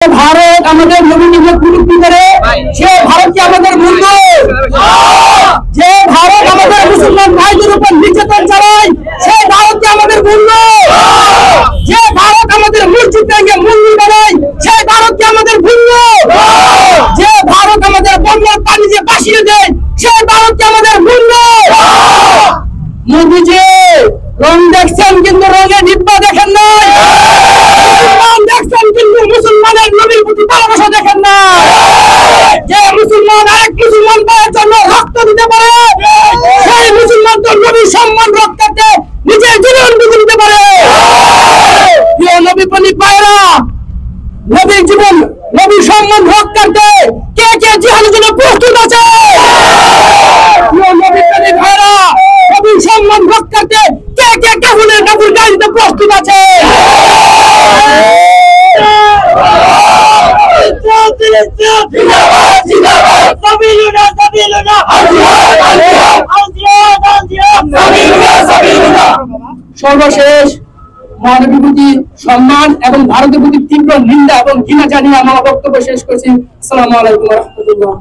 ভারত আমাদের নবীকে কুলুপ্তি করে, সে ভারত কি আমাদের বন্ধু? যে ভারত আমাদের মুসলমান ভাইদের উপর নির্যাতন চালায়, সেই ভারত কি আমাদের বন্ধু? যে ভারত আমাদের মসজিদ ভেঙে মন্দির বানায়, সেই ভারত কি আমাদের বন্ধু? যে ভারত আমাদের বন্যার পানি দিয়ে ভাসিয়ে দেয়, সেই ভারত কি আমাদের বন্ধু? মোদিজি রং দেখছেন কিন্তু রঙে নিব্বা দেখেন নাই, দেখছেন কিন্তু মুসলমানের নবীর প্রতি ভালোবাসা দেখেন না। যে মুসলমান আরেক মুসলমান ভাইয়ের জন্য রক্ত দিতে পারে, সেই মুসলমান তো নবীর সম্মান রক্ষার্থে নিজের জীবন বিলিয়ে দিতে পারে। প্রিয় নবী প্রেমিক ভাইরা, নবীর জীবন নবীর সম্মান রক্ষার্থে কে কে জিহাদের জন্য প্রস্তুত আছে? প্রিয় নবী প্রেমিক ভাইরা, নবীর সম্মান রক্ষার্থে কে কে কাফনের কাপড় গায়ে দিতে প্রস্তুত আছে? সর্বশেষ মহানবীর প্রতি সম্মান এবং ভারতের প্রতি তীব্র নিন্দা এবং ঘৃণা জানিয়ে আমার বক্তব্য শেষ করছি। আসসালামু আলাইকুম ওয়া রাহমাতুল্লাহ।